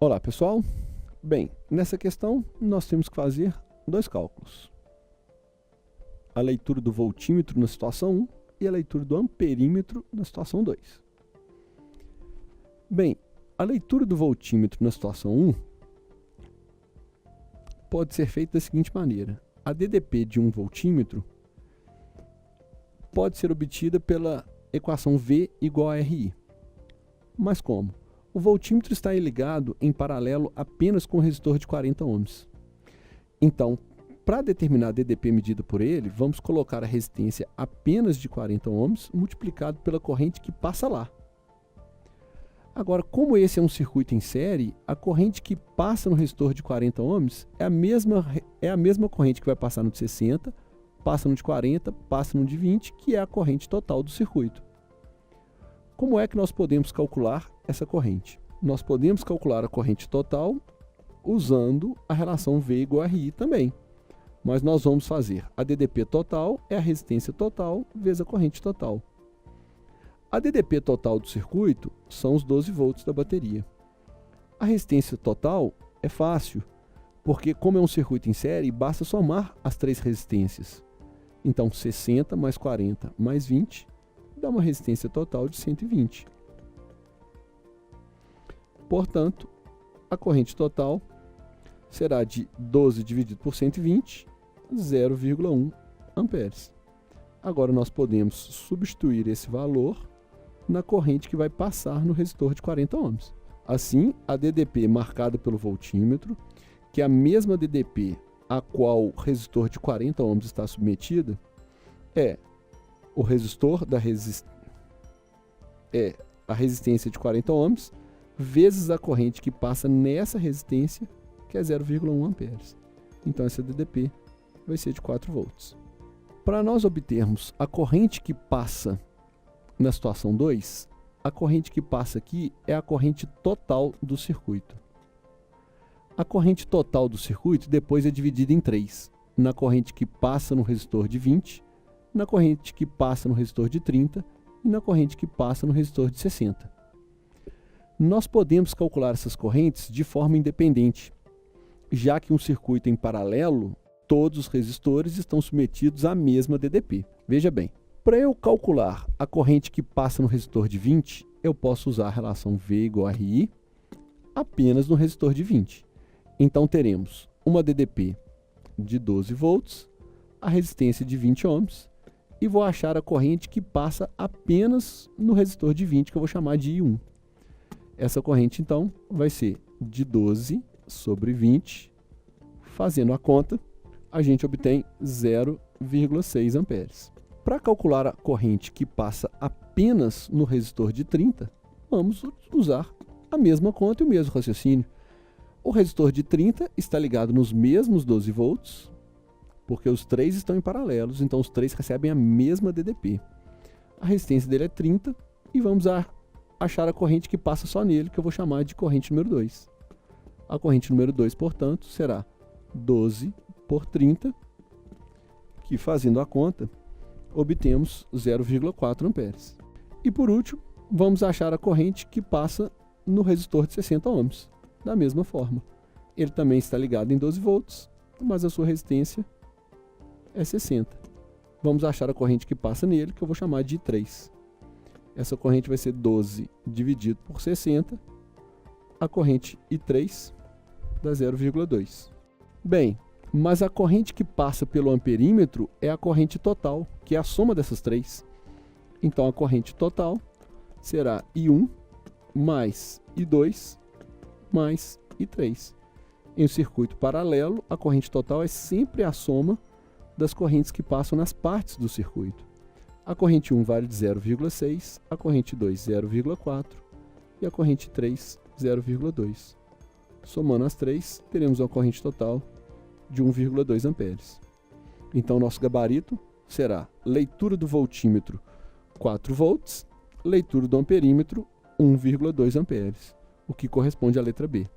Olá, pessoal. Bem, nessa questão nós temos que fazer dois cálculos. A leitura do voltímetro na situação 1 e a leitura do amperímetro na situação 2. Bem, a leitura do voltímetro na situação 1 pode ser feita da seguinte maneira. A DDP de um voltímetro pode ser obtida pela equação V igual a RI. Mas como? O voltímetro está ligado em paralelo apenas com o resistor de 40 ohms. Então, para determinar a DDP medida por ele, vamos colocar a resistência apenas de 40 ohms multiplicado pela corrente que passa lá. Agora, como esse é um circuito em série, a corrente que passa no resistor de 40 ohms é a mesma corrente que vai passar no de 60, passa no de 40, passa no de 20, que é a corrente total do circuito. Como é que nós podemos calcular essa corrente? Nós podemos calcular a corrente total usando a relação V igual a RI também. Mas nós vamos fazer a DDP total é a resistência total vezes a corrente total. A DDP total do circuito são os 12 volts da bateria. A resistência total é fácil, porque como é um circuito em série, basta somar as três resistências. Então 60 mais 40 mais 20 dá uma resistência total de 120. Portanto, a corrente total será de 12 dividido por 120, 0,1 amperes. Agora nós podemos substituir esse valor na corrente que vai passar no resistor de 40 ohms. Assim, a DDP marcada pelo voltímetro, que é a mesma DDP a qual o resistor de 40 ohms está submetida, é o resistor da a resistência de 40 ohms vezes a corrente que passa nessa resistência, que é 0,1 amperes. Então essa DDP vai ser de 4 volts. Para nós obtermos a corrente que passa na situação 2, a corrente que passa aqui é a corrente total do circuito. A corrente total do circuito depois é dividida em 3, na corrente que passa no resistor de 20, na corrente que passa no resistor de 30 e na corrente que passa no resistor de 60. Nós podemos calcular essas correntes de forma independente, já que um circuito em paralelo, todos os resistores estão submetidos à mesma DDP. Veja bem, para eu calcular a corrente que passa no resistor de 20, eu posso usar a relação V igual a RI apenas no resistor de 20. Então teremos uma DDP de 12 volts, a resistência de 20 ohms, e vou achar a corrente que passa apenas no resistor de 20, que eu vou chamar de I1. Essa corrente, então, vai ser de 12 sobre 20. Fazendo a conta, a gente obtém 0,6 amperes. Para calcular a corrente que passa apenas no resistor de 30, vamos usar a mesma conta e o mesmo raciocínio. O resistor de 30 está ligado nos mesmos 12 volts, porque os três estão em paralelos, então os três recebem a mesma DDP. A resistência dele é 30 e vamos achar a corrente que passa só nele, que eu vou chamar de corrente número 2. A corrente número 2, portanto, será 12 por 30, que fazendo a conta, obtemos 0,4 amperes. E por último, vamos achar a corrente que passa no resistor de 60 ohms. Da mesma forma, ele também está ligado em 12 volts, mas a sua resistência é 60. Vamos achar a corrente que passa nele, que eu vou chamar de I3. Essa corrente vai ser 12 dividido por 60. A corrente I3 dá 0,2. Bem, mas a corrente que passa pelo amperímetro é a corrente total, que é a soma dessas três. Então a corrente total será I1 mais I2 mais I3. Em um circuito paralelo, a corrente total é sempre a soma das correntes que passam nas partes do circuito. A corrente 1 vale de 0,6, a corrente 2 0,4 e a corrente 3 0,2. Somando as três, teremos uma corrente total de 1,2 amperes. Então nosso gabarito será leitura do voltímetro 4 volts, leitura do amperímetro 1,2 amperes, o que corresponde à letra B.